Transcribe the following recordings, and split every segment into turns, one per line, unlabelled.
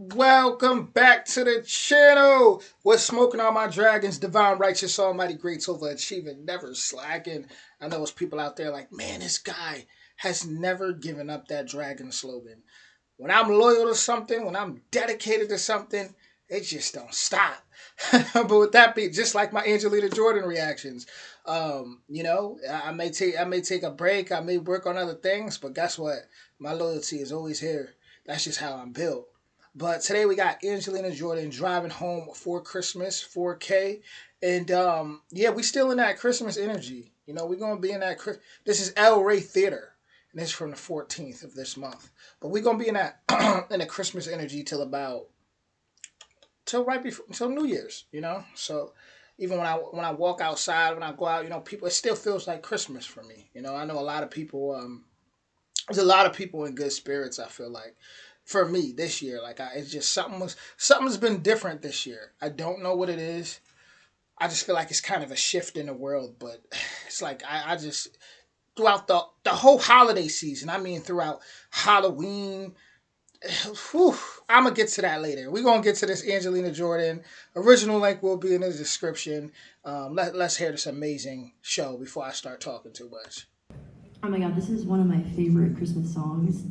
Welcome back to the channel. What's smoking on my dragons? Divine, righteous, almighty, great, overachieving, never slacking. I know there's people out there like, man, this guy has never given up that dragon slogan. When I'm loyal to something, when I'm dedicated to something, it just don't stop. But with that being, just like my Angelina Jordan reactions, I may take a break, I may work on other things, but guess what? My loyalty is always here. That's just how I'm built. But today we got Angelina Jordan driving home for Christmas, 4K, and yeah, we still in that Christmas energy. We're gonna be in that. This is El Rey Theater, and this is from the 14th of this month. But we're gonna be in that in the Christmas energy till right before until New Year's. So even when I walk outside, when I go out, people, it still feels like Christmas for me. I know a lot of people. There's a lot of people in good spirits. I feel like for me this year, like it's just something's been different this year. I don't know what it is. I just feel like it's kind of a shift in the world, but it's like I just throughout the whole holiday season. I mean, throughout Halloween. Whew, I'm gonna get to that later. We're gonna get to this Angelina Jordan. Original link will be in the description. Let's hear this amazing show before I start talking too much.
Oh my god, this is one of my favorite Christmas songs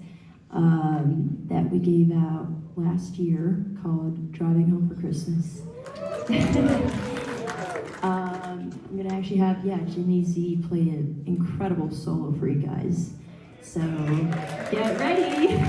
that we gave out last year called Driving Home for Christmas. I'm going to actually have, Jimmy Z play an incredible solo for you guys. So, get ready!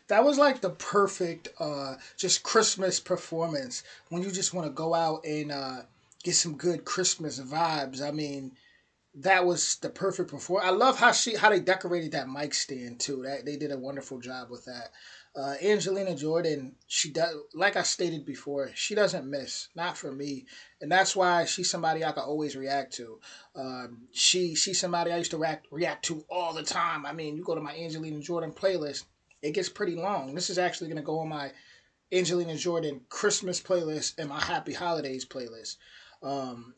That was like the perfect just Christmas performance when you just want to go out and get some good Christmas vibes. I mean, that was the perfect performance. I love how they decorated that mic stand too. That they did a wonderful job with that. Angelina Jordan, she does, like I stated before, she doesn't miss. Not for me, and that's why she's somebody I can always react to. She's somebody I used to react to all the time. I mean, you go to my Angelina Jordan playlist, it gets pretty long. This is actually going to go on my Angelina Jordan Christmas playlist and my Happy Holidays playlist.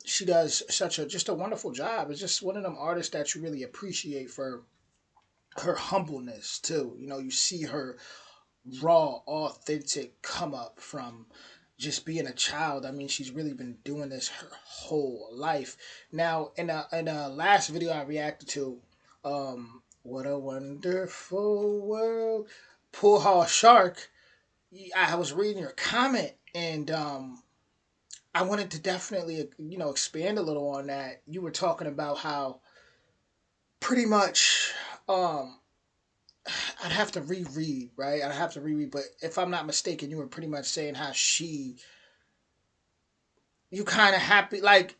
She does such a just a wonderful job. It's just one of them artists that you really appreciate for her humbleness too. You know, you see her raw, authentic come up from just being a child. I mean, she's really been doing this her whole life. Now, in a last video I reacted to, what a wonderful world, Poor Hall Shark. I was reading your comment and I wanted to definitely expand a little on that. You were talking about how pretty much I'd have to reread, right? I'd have to reread, but if I'm not mistaken, you were pretty much saying how you kind of happy, like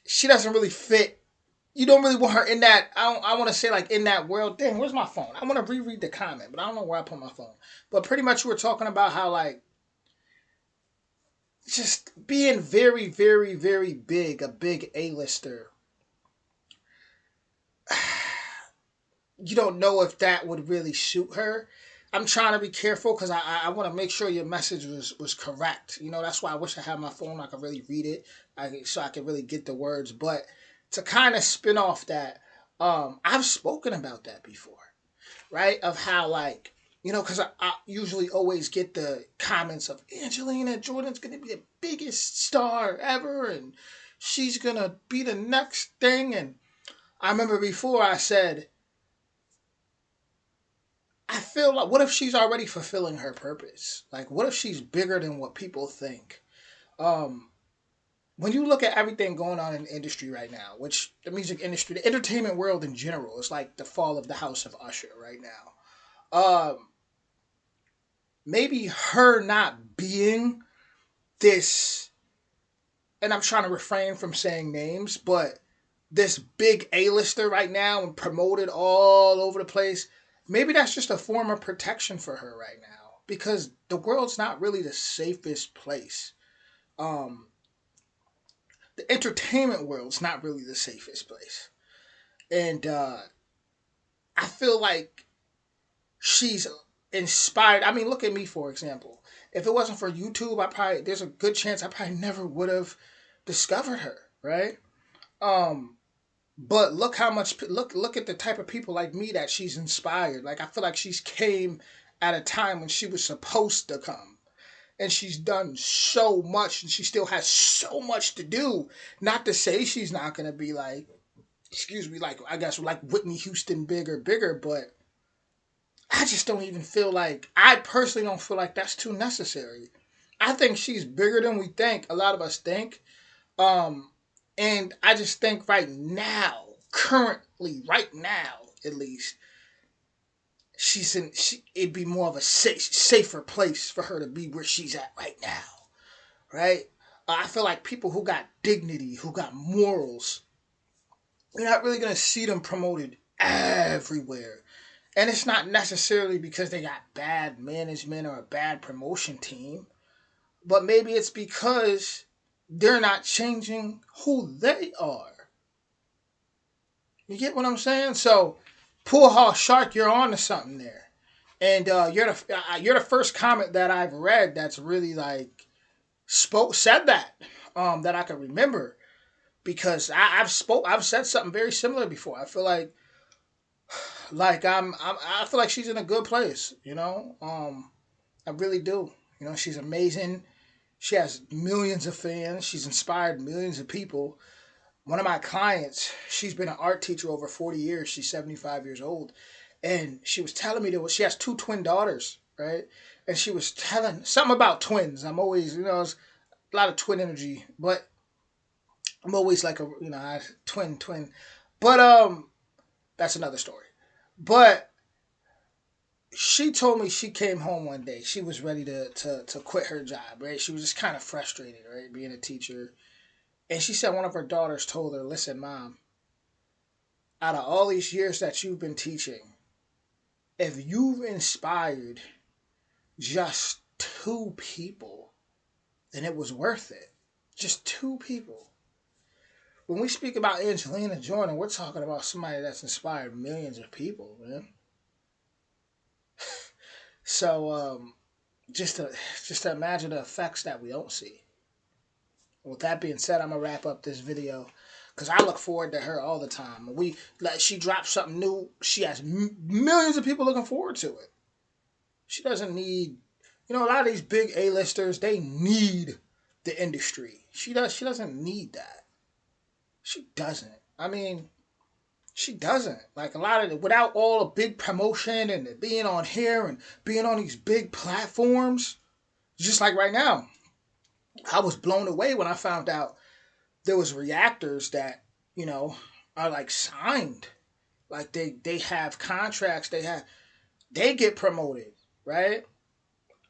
she doesn't really fit. You don't really want her in that. I want to say like in that world. Dang, where's my phone? I want to reread the comment, but I don't know where I put my phone. But pretty much you were talking about how like just being very, very, very big, a big A-lister. You don't know if that would really suit her. I'm trying to be careful because I want to make sure your message was correct. You know, that's why I wish I had my phone. I could really read it, so I could really get the words. But to kind of spin off that, I've spoken about that before, right? Of how like because I usually always get the comments of Angelina Jordan's gonna be the biggest star ever, and she's gonna be the next thing. And I remember before I said I feel like, what if she's already fulfilling her purpose? Like, what if she's bigger than what people think? Um, when you look at everything going on in the industry right now, which the music industry, the entertainment world in general, is like the fall of the House of Usher right now. Maybe her not being this, and I'm trying to refrain from saying names, but this big A-lister right now and promoted all over the place, maybe that's just a form of protection for her right now because the world's not really the safest place. Um, the entertainment world's not really the safest place, and I feel like she's inspired. I mean, look at me for example. If it wasn't for YouTube, there's a good chance I probably never would have discovered her, right? Um, But look how much look at the type of people like me that she's inspired. Like I feel like she's came at a time when she was supposed to come. And she's done so much and she still has so much to do. Not to say she's not gonna be like excuse me, like I guess like Whitney Houston bigger, but I just don't even feel like I personally don't feel like that's too necessary. I think she's bigger than we think. A lot of us think. Um, and I just think right now, currently, right now at least, it'd be more of a safer place for her to be where she's at right now, right? I feel like people who got dignity, who got morals, you're not really gonna see them promoted everywhere. And it's not necessarily because they got bad management or a bad promotion team, but maybe it's because they're not changing who they are. You get what I'm saying? So, Poor Hall Shark, you're on to something there, and you're the first comment that I've read that's really like said that I can remember because I've said something very similar before. I feel like I feel like she's in a good place. I really do. She's amazing. She has millions of fans. She's inspired millions of people. One of my clients, she's been an art teacher over 40 years. She's 75 years old. And she was telling me she has two twin daughters, right? And she was telling something about twins. I'm always, it's a lot of twin energy, but I'm always like twin. But that's another story. But she told me she came home one day. She was ready to quit her job, right? She was just kind of frustrated, right, being a teacher. And she said one of her daughters told her, "Listen, mom, out of all these years that you've been teaching, if you've inspired just two people, then it was worth it. Just two people." When we speak about Angelina Jordan, we're talking about somebody that's inspired millions of people, man. So just to just to imagine the effects that we don't see. With that being said, I'm gonna wrap up this video because I look forward to her all the time. We like she drops something new, she has millions of people looking forward to it. She doesn't need, a lot of these big A-listers. They need the industry. She does. She doesn't need that. She doesn't. I mean, she doesn't. Like a lot of it, without all the big promotion and being on here and being on these big platforms. Just like right now, I was blown away when I found out there was reactors that you know are like signed, like they have contracts, they get promoted, right?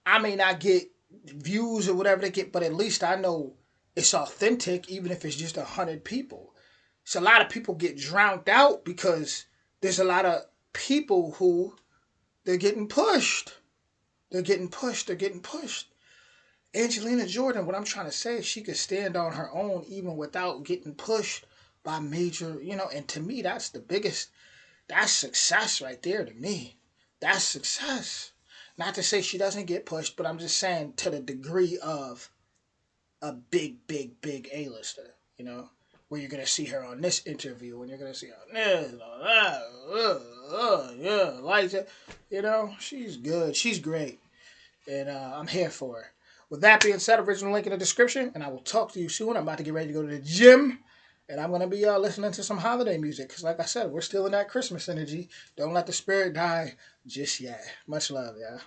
I may not get views or whatever they get, but at least I know it's authentic, even if it's just 100 people. So a lot of people get drowned out because there's a lot of people who they're getting pushed. They're getting pushed. They're getting pushed. Angelina Jordan, what I'm trying to say is she could stand on her own even without getting pushed by major, and to me, that's the biggest, that's success right there to me. That's success. Not to say she doesn't get pushed, but I'm just saying to the degree of a big, big, big A-lister, where you're going to see her on this interview and you're going to see her on this, yeah, like that. She's good. She's great. And I'm here for her. With that being said, original link in the description, and I will talk to you soon. I'm about to get ready to go to the gym, and I'm going to be listening to some holiday music because, like I said, we're still in that Christmas energy. Don't let the spirit die just yet. Much love, y'all.